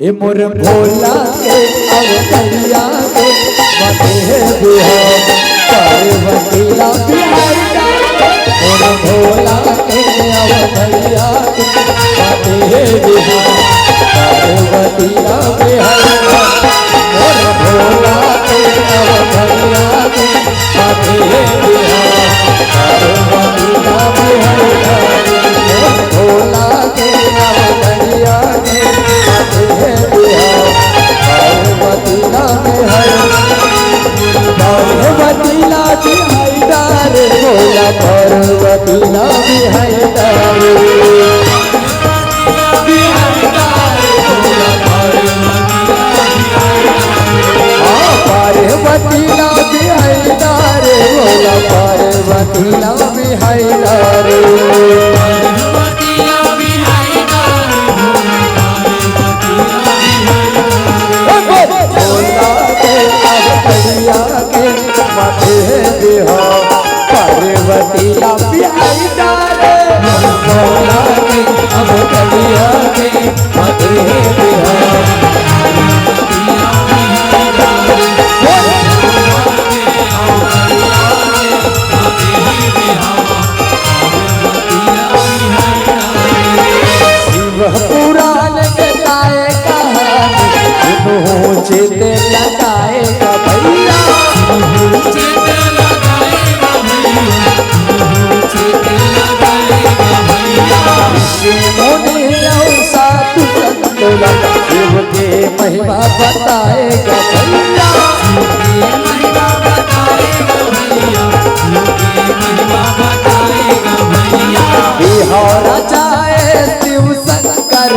ए मोर भोला के अवतरिया के मते बिहार पार्वतीला बिहार मोर भोला के अवतरिया के मते बिहार पार्वतीला बिहार मोर भोला के अवतरिया के मते बिहार पार्वतीला बिहार भोला के अवतरिया के पार्वतीला पार्वतीला बिहार भोला पार्वतीला बिहार पार्वतीला बिहार भोला पार्वतीला बिहार पार्वतीला बिहार भोला के अवतरिया के मते बिहार शिव पुराण के गाए कहानी चिते लगाएगा भैया शिव के महिमा बताएगा भैया बिहार जाए शिव शंकर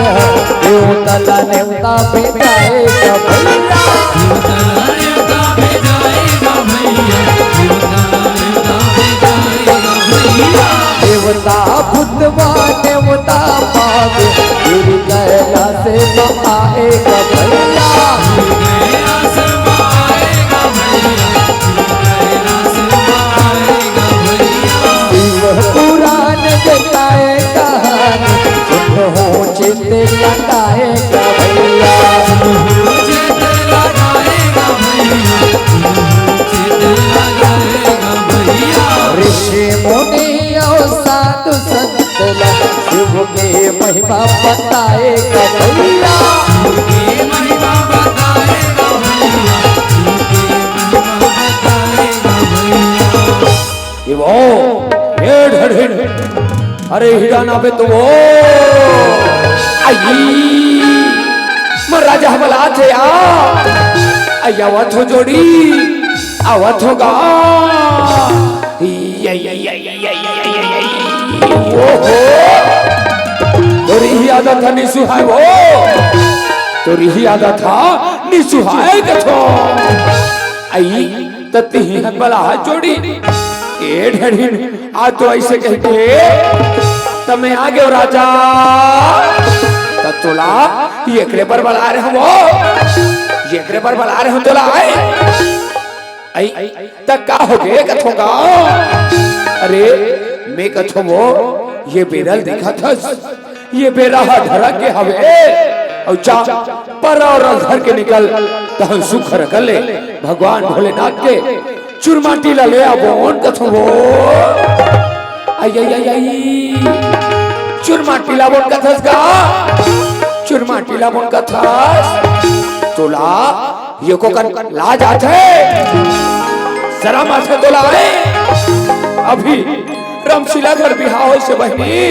देवतला नेवता बिठाएगा भैया देवता भूतवा देवता पाप गिर गया से आएगा भैया शिव पुराण जताए कहानी हो चिते लगाएगा भैया ऋषि मुनि और साधु संत शिव के महिमा बताएगा भैया वो अरे हिराना पे तो वो आई राजा हमला थे आवत हो जोड़ी आवत होगा तोरी ही आदत था निसुहाय वो तोरी ही आदत था निसुहाय कथो आई तत्ती ही हमला जोड़ी आज तो ऐसे कह के तमें आ गए राजा तोला ये पर बुला रहे हो ये पर बुला रहे हो तोला आई तक का हो गए कथोगा अरे मैं कथो वो ये बेरल दिखा था ये बेराहा धरा के हवे और चा पर और घर के निकल तहन सुख रखल ले भगवान भोलेनाथ के चूरमा टीला ले आबोन कथो वो आई आई आई आई चूरमा टीला बोन कथस का चूरमा टीला बोन कथस तोला ये को कर ला जाते जरा माथे तोला है अभी रामशिला घर बिहाव से बहनी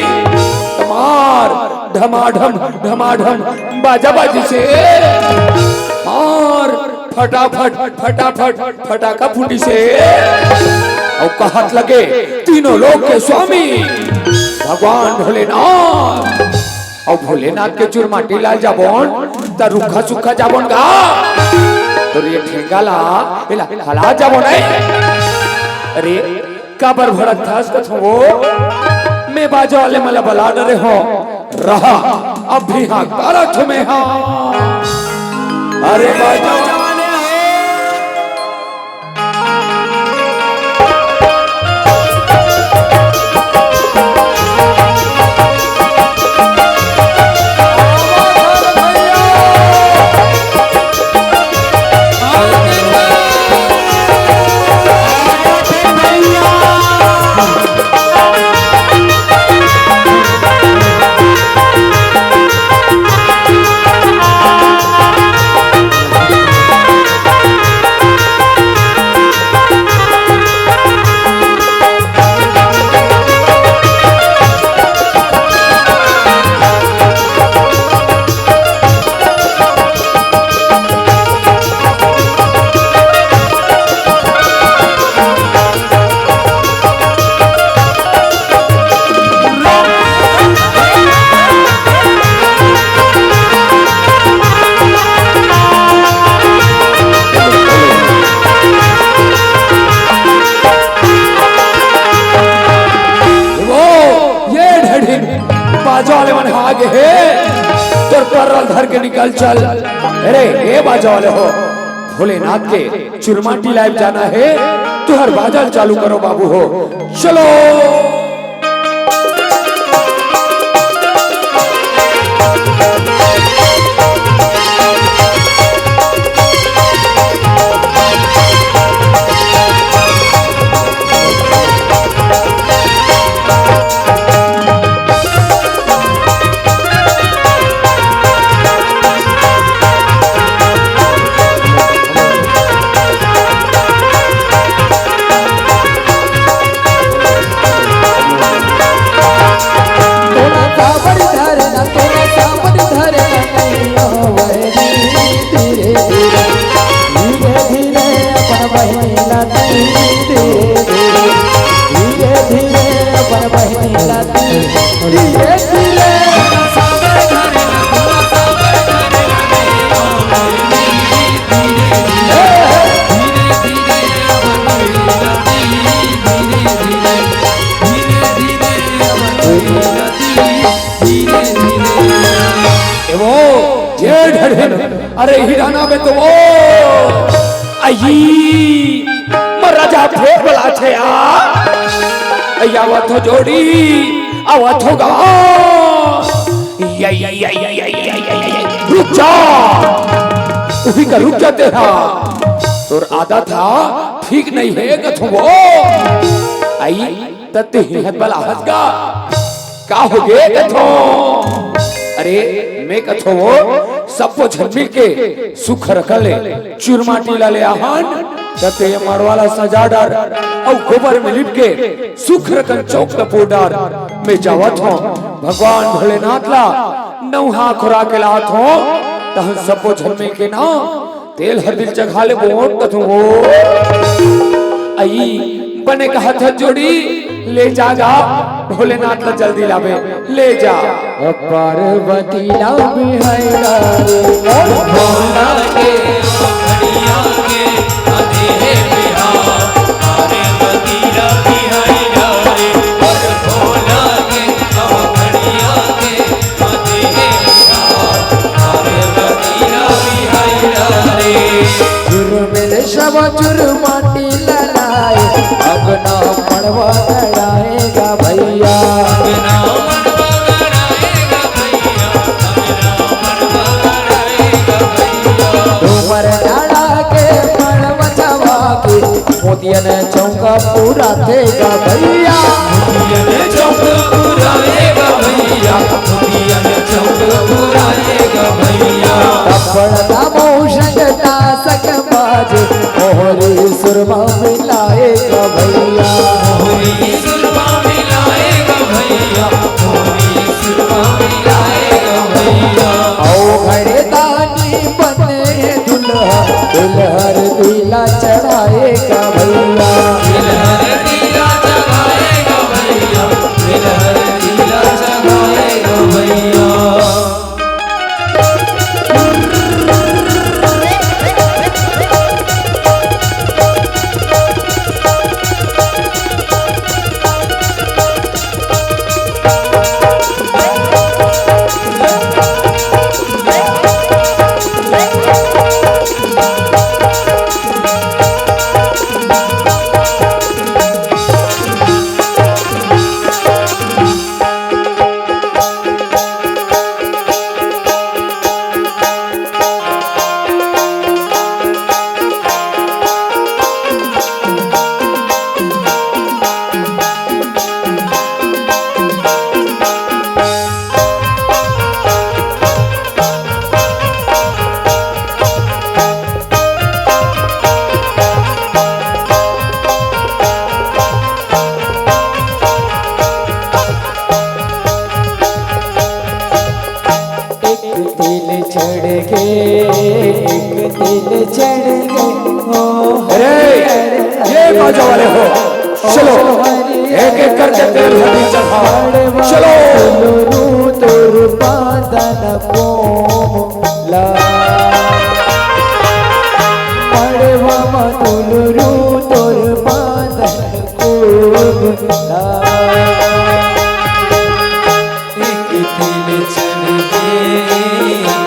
तमार धमाधम धमाधम बाजा बाजी से और फटाफट फटाफट फटाका फूटी से और कहत लगे तीनों लोग के स्वामी भगवान भोलेनाथ और भोलेनाथ के चूरमा टीला जाबोन ता रुखा सुखा जाबोन गा तो ये ठेंगा ला हला जाबोन है अरे काबर भड़क था कथो वो मैं बाजा वाले मला बला डरे हो रहा अब भी हाँ कारा तुम्हें हाँ अरे बाजा पर धर के निकल चल। अरे ये बाजा वाले हो, भोलेनाथ के चुरमाटी लाइव जाना है, तो हर बाजा चालू करो बाबू हो, चलो। अरे हिराना में तो वो आई महाराजा फेर बला छे आ आवा तो जोड़ी आवा तो गा रुक जा, उसी का रुक जाते था तोर आदा था ठीक नहीं है कथो वो आई तत्ते हिम्मत बला हंस का हो गए कथो। अरे मैं कथो वो सबको झलमिल के सुख रखले चुरमाटी लाले आहान तते ये मारवाला सजा डार और गोबर में लिप के सुख रखन चौक तपोडार मैं जावत हूँ भगवान भोलेनाथ ला नौहा खुरा के लात हूँ तहन सबको झलमिल के ना तेल हर दिल जगह ले बोट कथो वो आई बने का हाथ जोड़ी ले जागा भोलेनाथ ला जल्दी लावे ले जा। पार्वती ला बिहाइरा रे भोला के खड़िया के अधे बिहार पार्वती ला बिहाइरा रे भोला के खड़िया के अधे बिहार पार्वती ला बिहाइरा रे चुरमेल शव चुरमाटी ललाए अब ना पड़वा लड़ाएगा भैया, अब ना पड़वा लड़ाएगा भैया, अब ना पड़वा लड़ाएगा भैया। डूमर डाला के पड़वा चवा के मोतियन चौका पूरा देगा भैया, मोतियन चौका पूरा देगा भैया, मोतियन चौका पूरा देगा भैया। तपड़ा मोशंगता सक बाजे मोहरी सुरमा मिलाएगा भैया, मोहरी सुरमा मिलाएगा भैया, मोहरी सुरमा मिलाएगा भैया। आओ घरे दानी बने दुल्हा दुल्हर दिला चढ़ाएगा भैया, दुल्हर दिला चढ़ाएगा भैया, दुल्हर दिला चढ़ाएगा भैया। बाजा वाले हो चलो एक एक करके तेल हल्दी चढ़ा चलो। तोर बादन कोमला पड़वा मनुलरू तोर बादन कोमला एक दिल चढ़ के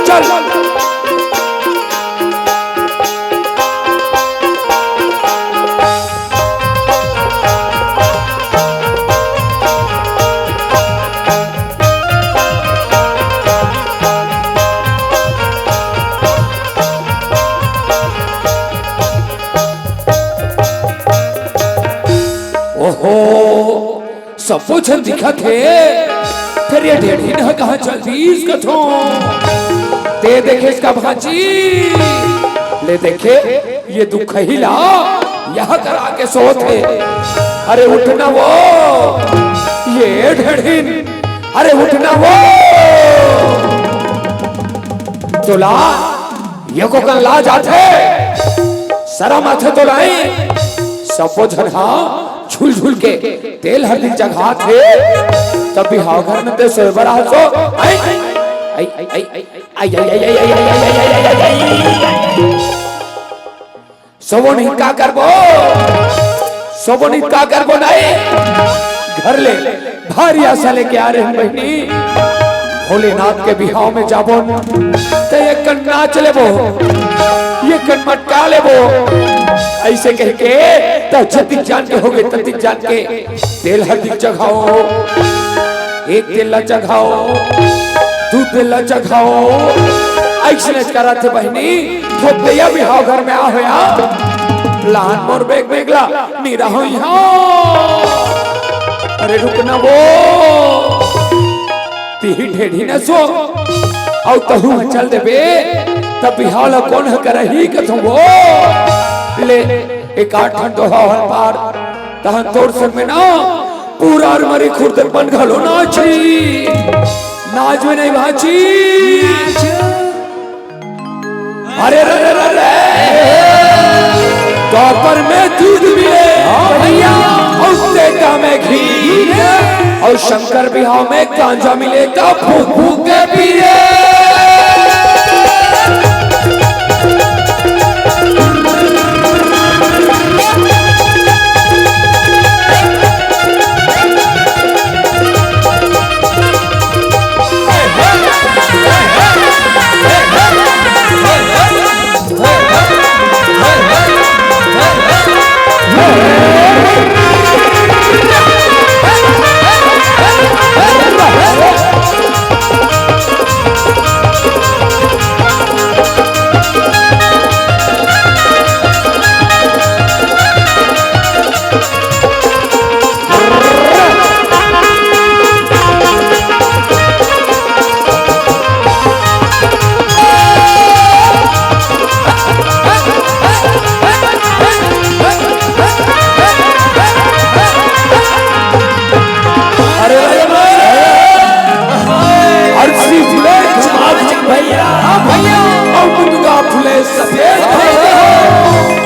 चल सब कुछ दिखत है, फिर ये ढेढ़ी न कहाँ चल दी इसका थो ते देखे इसका भाजी ले देखे ये दुख ही ला यहाँ कर आके सोते। अरे उठना वो ये ढेढ़ी, अरे उठना वो तो ला ये को कल ला जाते सरा माथे तो लाई सब झन हाँ झूल झूल के तेल हल्दी जगह थे तब भी हाँ घर में ते सोबर आसो आई आई आई आई आई आई आई सबो नहीं का करबो, सबो नहीं का करबो नहीं घर ले भारी आशा लेके आ रहे हैं बहनी भोलेनाथ के बिहाव में जाबो तो ये कन नाच लेबो ये कन मटका लेबो ऐसे कह के तो जतिक जान के हो गए ततिक जान के तेल हल्दी चढ़ाओ एक तेल चढ़ाओ दो तेल चढ़ाओ ऐसे करा थे बहनी भोपैया भी हाव घर में आ होया लान मोर बेग बेगला नीरा हो यहाँ। अरे रुकना वो ती ढेढ़ी न सो और तहु चल दे बे तब बिहाव कौन करही कथो वो ले एक आठ दोहा पार तहन तोड़ संग में ना पूरा मरी खुर्दन बन घलो नाची नाच में नहीं भाची। अरे रे रे रे रे दोपहर में दूध मिले भैया और देता में घी और शंकर बिहाव में गांजा मिले का फूक फूक के पिए।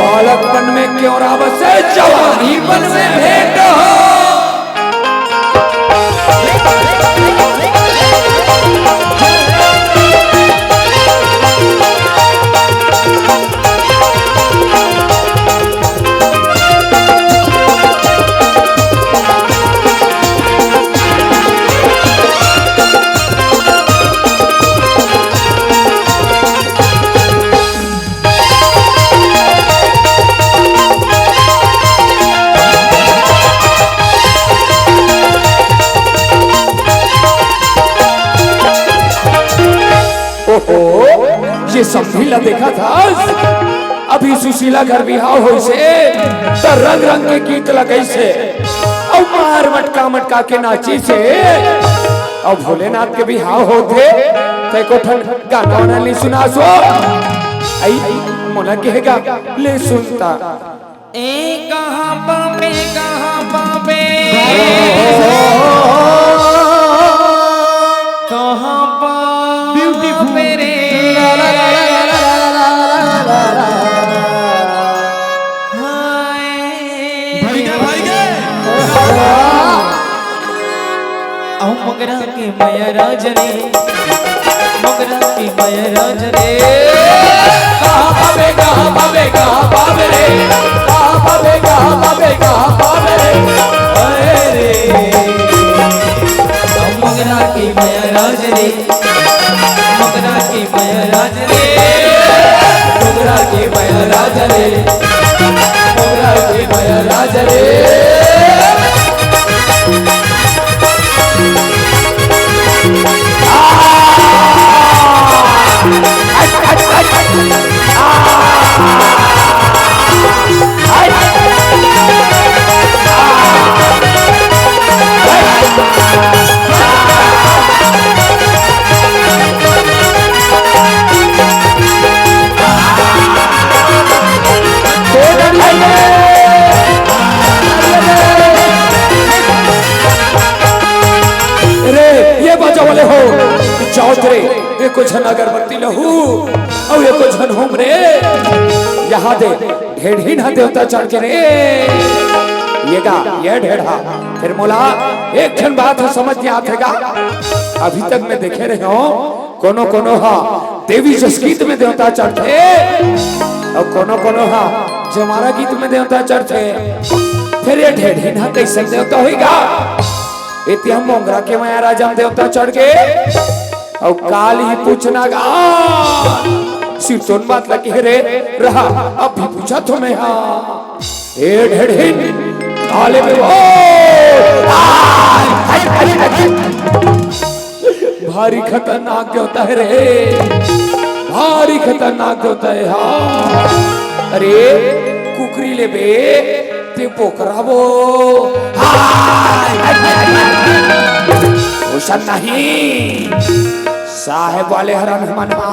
बालकपन में क्यों रावत से जवानी बन में भेंट हो। ये सब ढीला देखा था अभी सुशीला घर बिहाव हो से तो रंग रंग के गीत लगे से और मार मटका मटका के नाची से और भोलेनाथ के बिहाव होते ते को गाना वाना ले सुना सो आई मोना कहेगा ले सुनता ए कहां पावे कहां पा ब्यूटीफुल मेरे मगरा की मयराज रे मगरा की मयराज रे कहां पावे रे कहां पावे रे अरे मगरा की मयराज रे मगरा की महाराज रे मोगरा के महाराज रे मोगरा के महाराज रे वाले हो चौधरी एको झन अगरबत्ती लहू और एको झन होम रे यहाँ दे ढेढ़ी ना देवता चढ़ के रे ये ढेढ़ा फिर मोला एक क्षण बात है समझ में आतेगा अभी तक मैं देखे रहे हो कोनो कोनो हा देवी जस गीत में देवता चढ़ते और कोनो कोनो हा जो हमारा गीत में देवता चढ़ते फिर ये ढेढ़ी ना कैसे देवता होगा इति हम मोगरा के माया राजा देवता चढ़ के और काल ही पूछना गा सिरतोन बात लगे रे रहा अब भी पूछा तो मैं हाँ ए ढेढ़ी काले में वो भारी खतरनाक होता है रे भारी खतरनाक होता है हाँ अरे कुकरी ले बे ते पोकरा वो होशन नहीं साहेब वाले हरन मना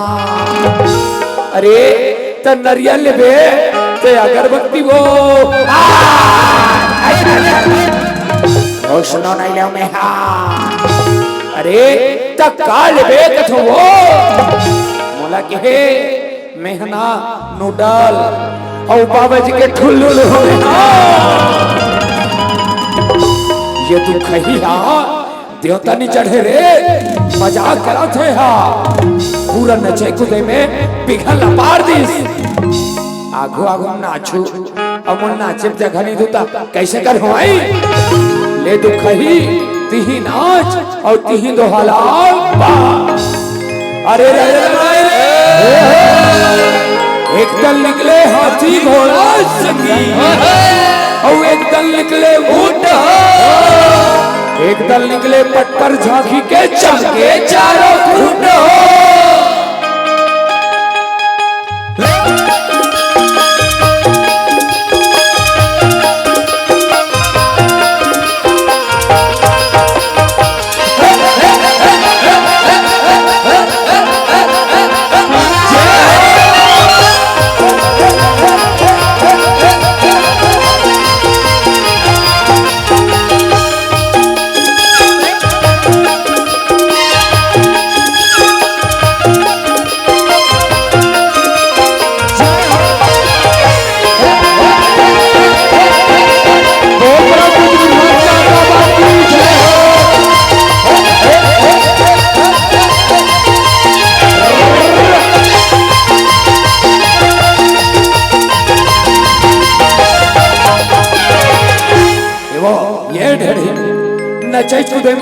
अरे त नरियल ले बे ते अगरबत्ती वो होशनो नहीं ले में हाँ अरे त काल बे कथो वो मोला के मेहना नूडल और बाबा जी के ठुल्लुल हो ये तू कही हा देवता नहीं चढ़े रे मजाक करा थे हा पूरा नचे कुदे में पिघल पार दिस आगो आगो नाचू अमन नाचे जगह नहीं दूता कैसे कर हो आई ले तू कही तिही नाच और तिही दो हलाल अरे रे एक दल निकले हाथी घोड़ा संगी और एक दल निकले ऊंट एक दल निकले पट पर झांकी के चमके चारों खूंट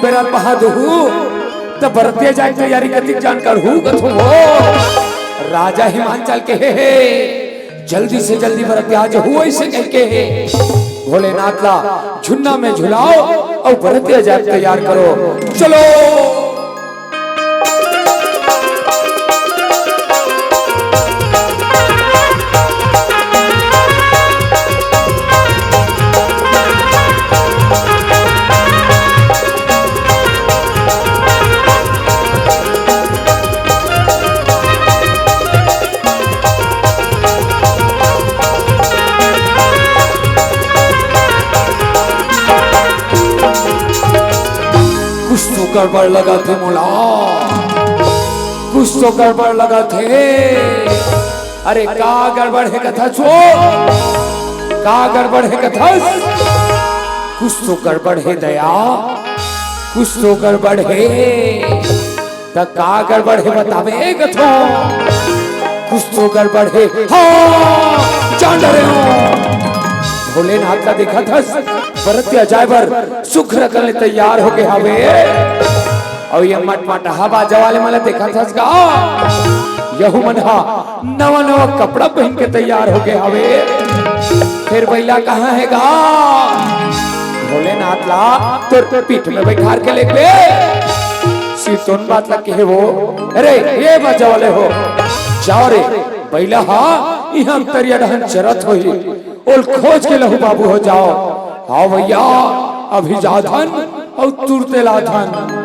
बेराल बहादुर तो बरतिया जाए तैयारी करती जानकर हूँ कथो वो राजा हिमांचल के हे जल्दी से जल्दी बरतिया जो हुआ इसे कह के भोलेनाथ ला झुन्ना में झुलाओ और बरतिया जाए तैयार करो चलो गड़बड़ लगा थे मोला कुछ तो गड़बड़ लगा थे अरे का गड़बड़ है कथा छो का गड़बड़ है कथा कुछ तो गड़बड़ है दया कुछ तो गड़बड़ है त का गड़बड़ है बतावे कथो कुछ तो गड़बड़ है हाँ जान रहे हो भोलेनाथ का देखा था बरतिया जायबर सुखर करने तैयार हो गए हवे और ये मट मट हवा जवाले मला देखा था यहू मनहा नवा नवा कपड़ा पहन के तैयार हो गए हवे। फिर बैला कहाँ है गा? भोलेनाथ ला तो पीठ में बैठार के लेके सीतोन बात लग के वो, अरे ये बचा वाले हो, जाओ रे बैला हाँ यहाँ तरिया रहन चरत होई, ओल खोज के लहू बाबू हो जाओ। हाँ भैया अभी जाधन और तुरते लाधन।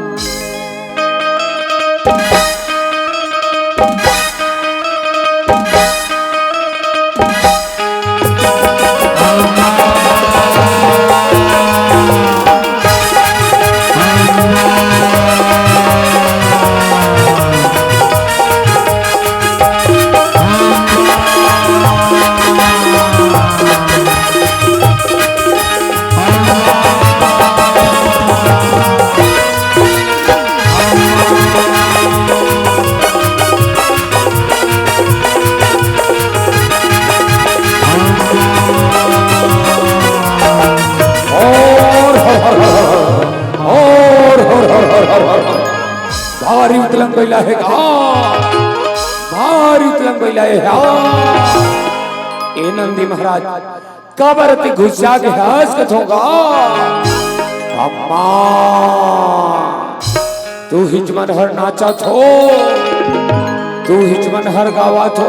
भारी उतलंग बैला है गा, भारी उतलंग बैला है। ए नंदी महाराज काबरती घुसा के हंस कथोगा। अम्मा तू हिजमन हर नाचा थो, तू हिजमन हर गावा थो,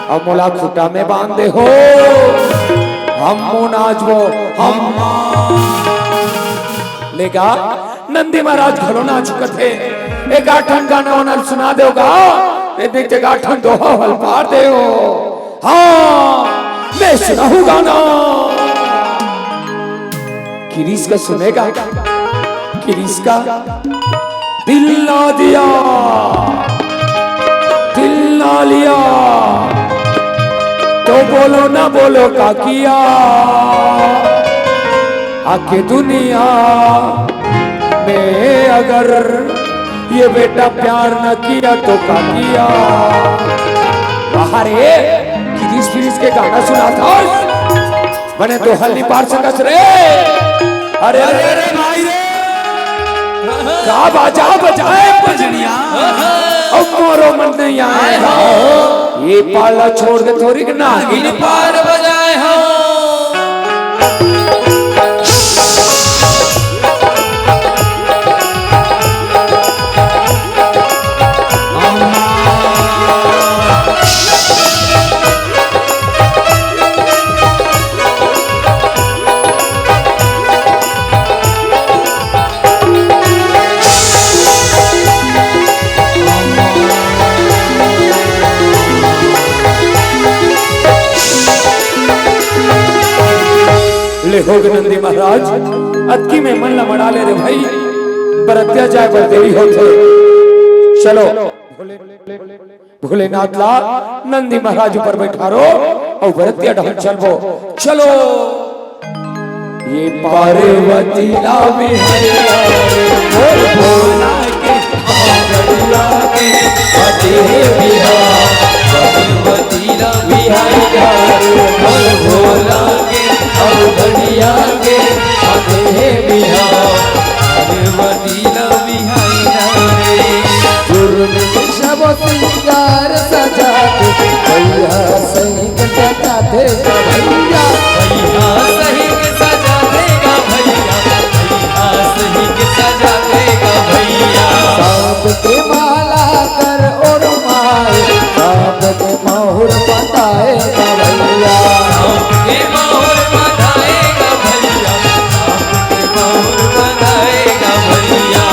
अब मोला खुटा में बांध दे हो, हम नाचबो हम लेगा। नंदी महाराज घरो नाच कथे एक आठन गाना वाना सुना दोगा, एक आठन दोहा हल पार दे हो। हाँ मैं सुनाऊं गाना, किरीस का सुनेगा, किरीस का दिल ना दिया, दिल ना लिया, तो बोलो ना बोलो का किया, आके दुनिया में अगर ये बेटा प्यार न किया तो का किया। बाहर किरीस फिरीस के गाना सुना था बने तो हल्ली पार सकस रे। अरे अरे अरे भाई रे का बाजा बजाए बजनिया, अब मोरो मन नहीं आए हो, ये पाला छोड़ के थोड़ी नागिन पार बजाए हो। हो नंदी महाराज अक्की में मन न मड़ा ले रे भाई, बरत्या जाए पर देरी होते। चलो भोलेनाथ ला नंदी महाराज ऊपर बैठा रो और बरत्या ढहन चलबो। चलो ये पार्वती ला बिहारिया बोल भोला के आगड़िया के फतेह बिहार, पार्वती ला बिहारिया बोल भोला के आगड़िया के फतेह बिहार, पार्वती ला बिहारिया रे जुर्म सब सिंगार सजा के भैया सही के सजा दे भैया, भैया सही के सजा देगा भैया, भैया सही के सजा देगा भैया। सांप के माला कर और माए, सांप के मोहर बताएगा भैया, सांप के मोहर बताएगा भैया, सांप के मोहर बताएगा भैया।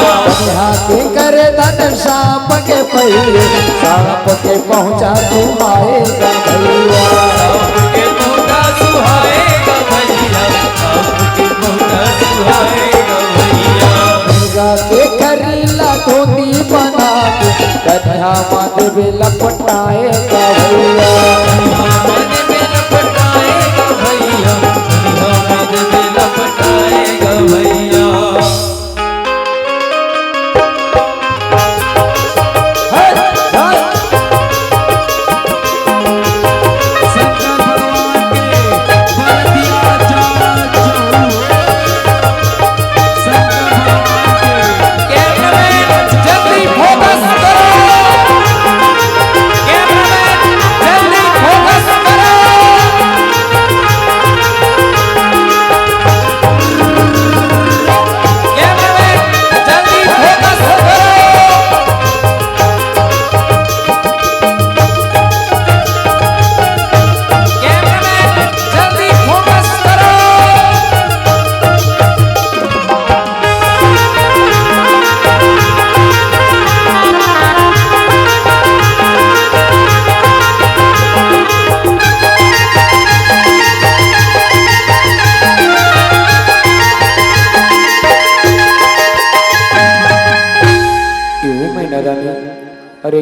यहाँ के करे धन सांप के पहले, सांप के पहुँचा तुम आएगा भैया, सांप के पहुँचा सुहाएगा भैया, सांप के पहुँचा सुहाएगा भैया। दुर्गा के करीला धोती बना के कन्या माथे में लपटाएगा भैया, कन्या माथे में लपटाएगा भैया, कन्या माथे में लपटाएगा भैया।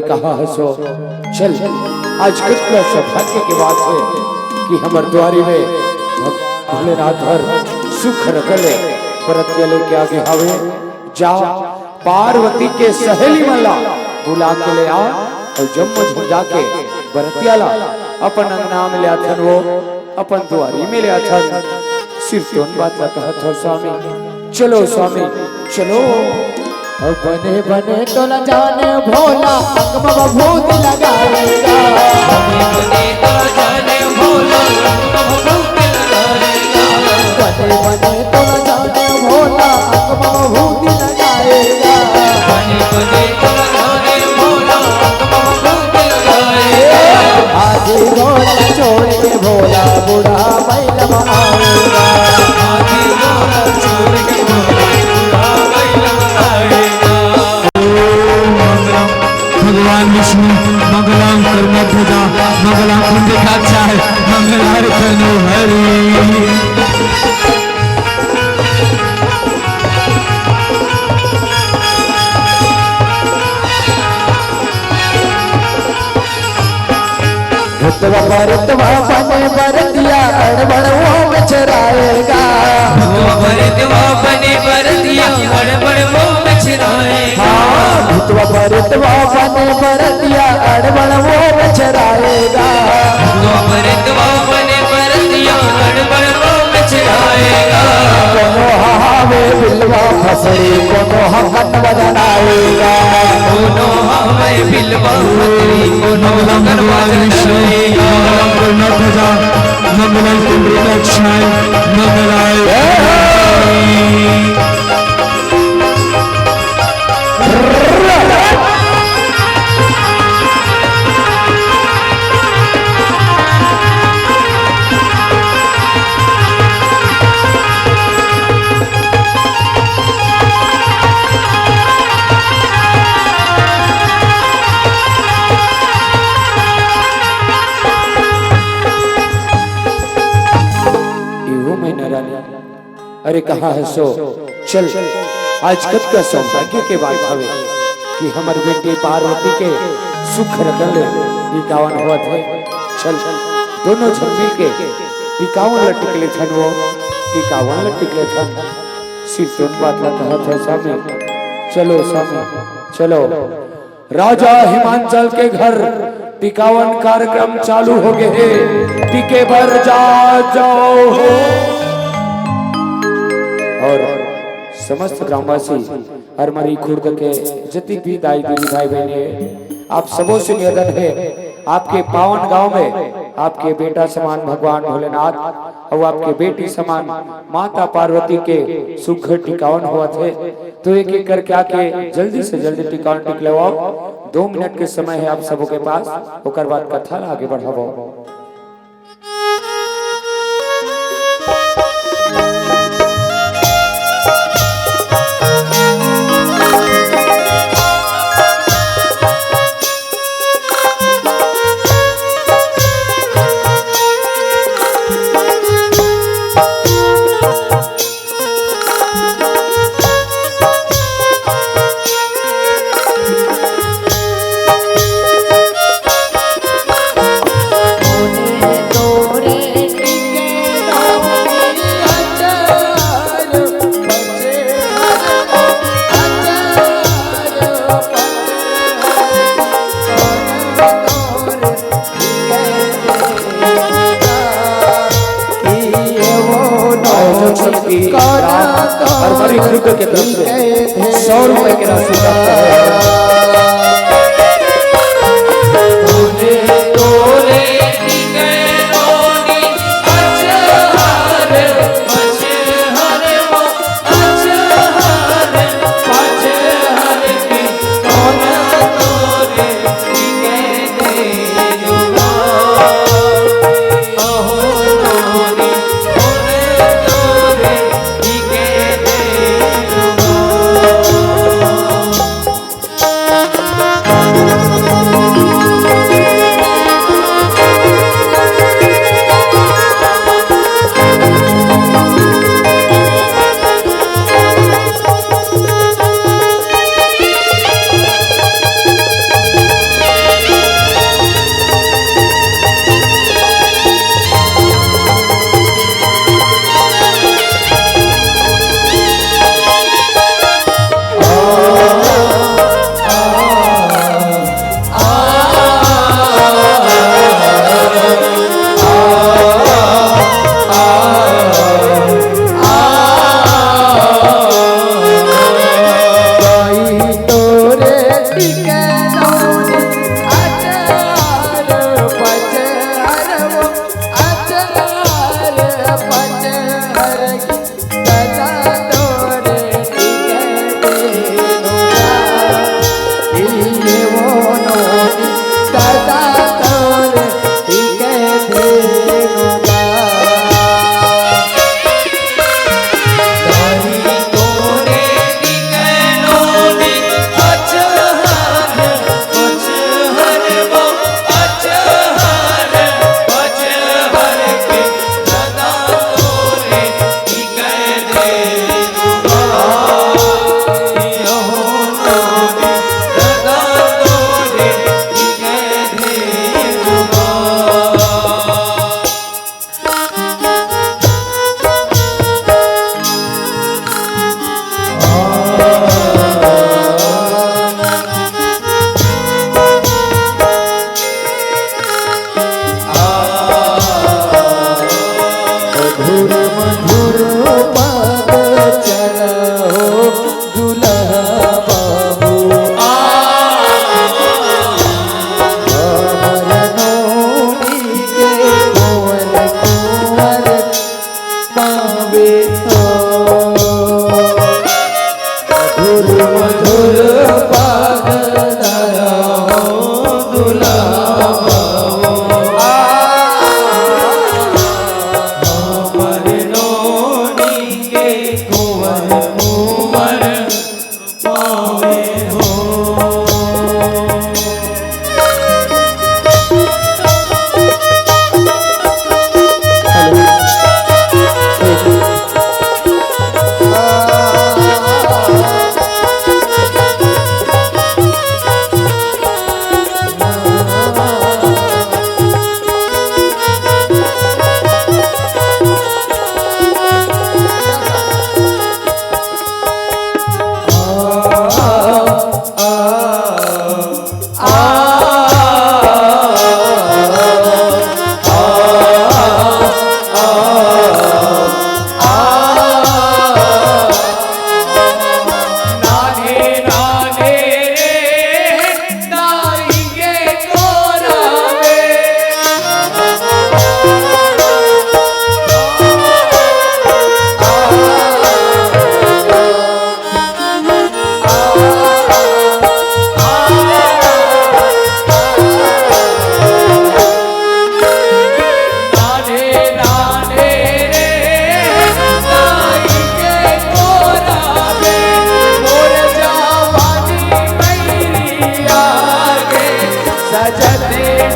अरे कहा हसो चल आज कितना सौभाग्य की बात है कि हमार द्वारी में भोलेनाथ हर सुख रखले परत लेके आगे आवे जा पार्वती के सहेली मला बुला के ले आ और जम्मू जाके बरतियाला अपन अंगना में ले आथन वो अपन द्वारी में ले आथन सिर तोन बात कहत हो स्वामी चलो स्वामी चलो और बने बने तो न जाने भोला अंग में भूत लगाएगा बने तो न जाने भोला अंग में भूत लगाएगा बने बने तो न जाने भोला अंग में भूत लगाएगा बने बने तो न जाने भोला अंग में भूत लगाएगा आधी रोला छोड़ के भोला बूढ़ा बैल आएगा आधी रोला छोड़ के भोला भगवान विष्णु मंगलम कर्म ध्वजा मंगलम कुंडिकाचार्य मंगलार कनु हरि भूतवा भरतवा बने बरतिया अड़बड़ वो बचराएगा भूतवा भरतवा बने बरतिया अड़बड़ वो बचराएगा भूतवा भरतवा बने बरतिया अड़बड़ वो बचराएगा भूतवा भरतवा बने बरतिया अड़बड़ वो बचराएगा कोनो हावे बिलवा फसड़ी कोनो हकन बदनाएगा कोनो हावे बिलवा फसड़ी कोनो हकन बदनाएगा मंगलम ध्वजा मंगलम कुंडिकाचार्य मंगलाय अरे कहा है सो चल आज कब का सौभाग्य के बात हवे कि हमर बेटी पार्वती के सुख रखल टिकावन हुआ थे चल दोनों झन मिल के टिकावन लटकले थन वो टिकावन लटकले थन सिर तोन बात कहत है सामने चलो सामने चलो राजा हिमांचल के घर टिकावन कार्यक्रम चालू हो गए हैं टिके भर जाओ और समस्त ग्रामवासी हरमरी खुर्द के जति भी दाई दीदी भाई बहने आप सबों से निवेदन है आपके पावन गांव में आपके बेटा समान भगवान भोलेनाथ और आपके बेटी समान माता पार्वती के सुघर टिकावन हुआ थे तो एक एक करके आके जल्दी से जल्दी टिकावन टिकलवाओ 2 मिनट के समय है आप सबों के पास ओकर बाद कथा आगे बढ़ाओ हरमरी खुर्द के तरफ से 100 रुपए की राशि प्राप्त है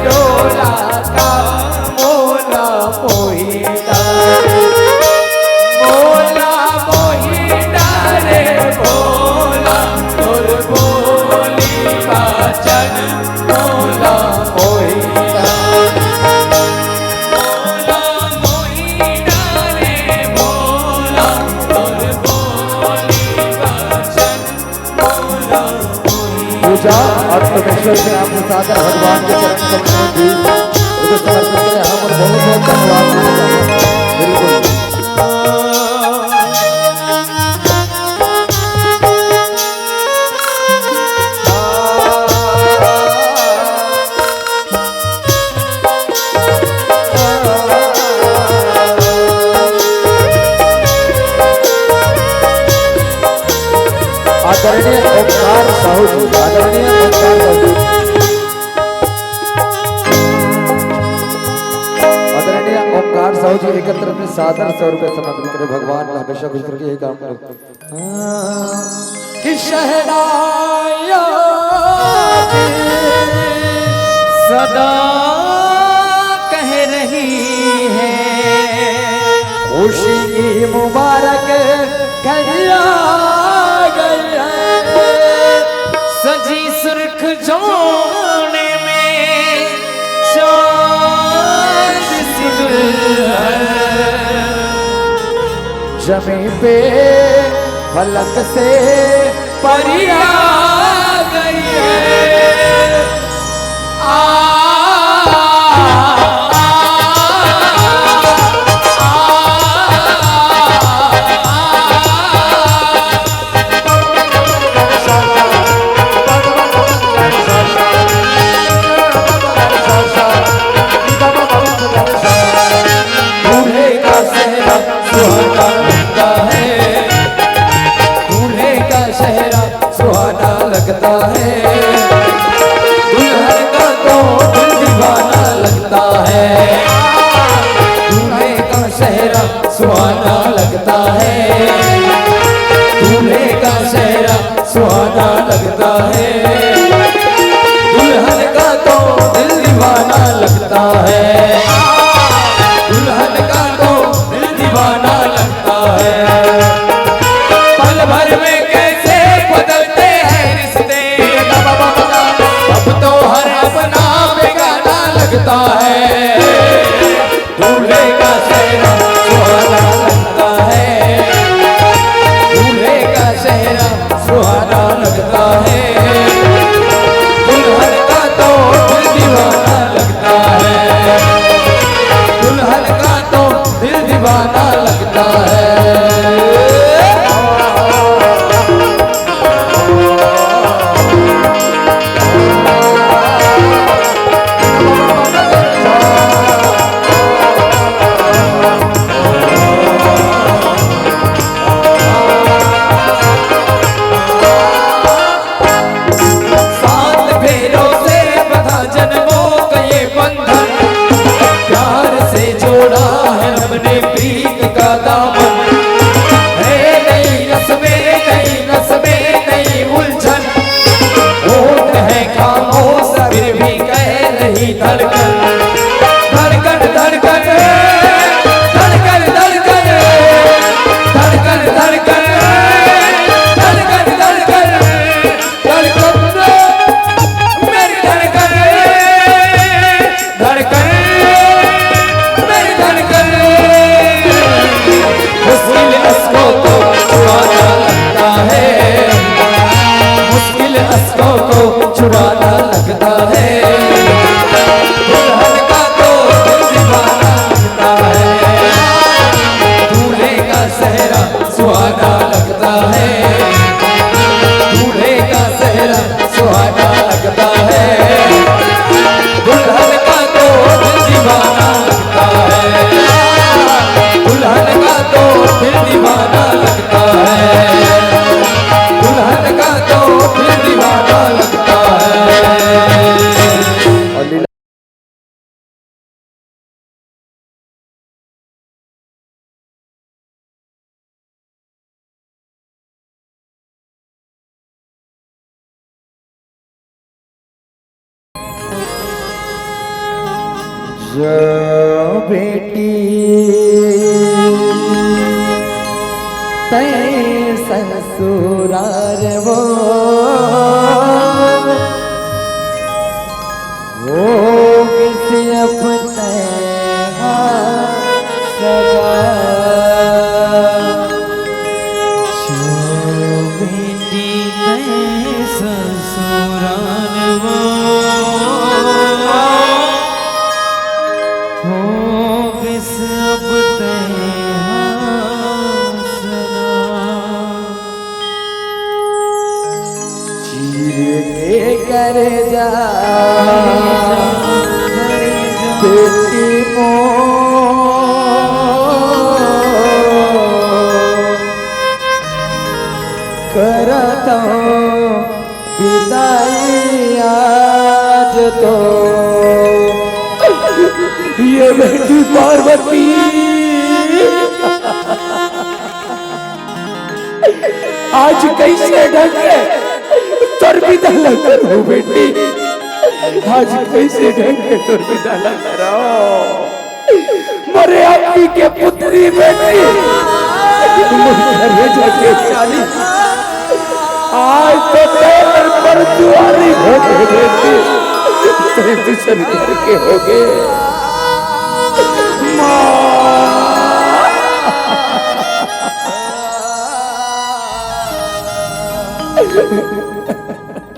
डोला का मोला मोहिता मोला मोहिता रे भोला तोर बोली वचन मोला मोहिता मोला मोहिता रे भोला तोर बोली वचन मोला पूजा और परमेश्वर से आपको सादर भगवान के चरण कमलों की उनको समर्पित करें। हम और बहुत बहुत धन्यवाद देना चाहते हैं। बिल्कुल आदरणीय ओंकार साहू जी, आदरणीय ओंकार साहू जी, आदरणीय ओंकार साहू जी एकत्र अपने सादर 100 रुपए समर्पित करें। भगवान हमेशा खुश रखे, यही काम करें। कि शहनाया सदा कह रही है खुशी की मुबारक घड़िया गई है, सजी सुर्ख जोड़े में चांद सी दुल्हन जमीन पे फलक से परिया गई है दूल्हे का सेहरा सुहाना लगता है, दूल्हे का सेहरा सुहाना लगता है, दुल्हन का तो जो बेटी तय ससुरार वो किसी अपने सगा बेटी ससुराल वो हो किस अब चीर के कर जा बेटी मो करता विदाई आज तो ये बेटी पार्वती आज कैसे ढंगे तोर विदा करो बेटी, आज कैसे ढंगे तोर विदा करो मरे आपकी के पुत्री बेटी घरे जाके चाली आज तो तेरे पर दुआरी हो गए बेटी, तेरे दूसरे घर के हो गए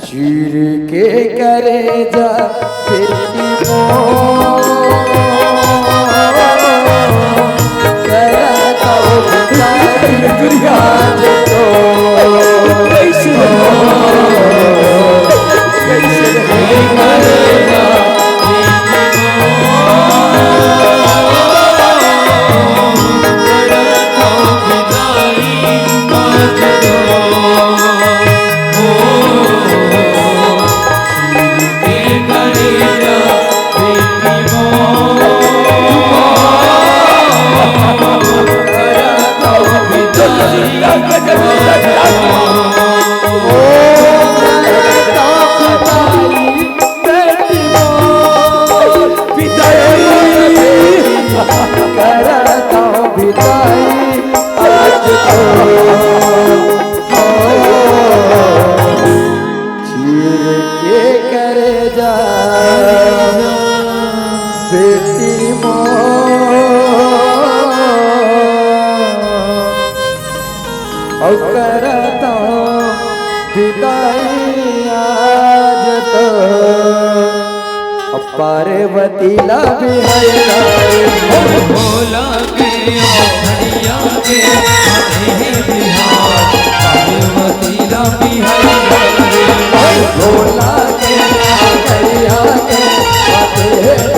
चीर के करे जा बेटी मो करता विदाई आज तो बेटी मो करता विदाई आज तो पार्वती ला भी भोला के घड़िया के बिहार पार्वती ला बिहार भोला के घड़िया के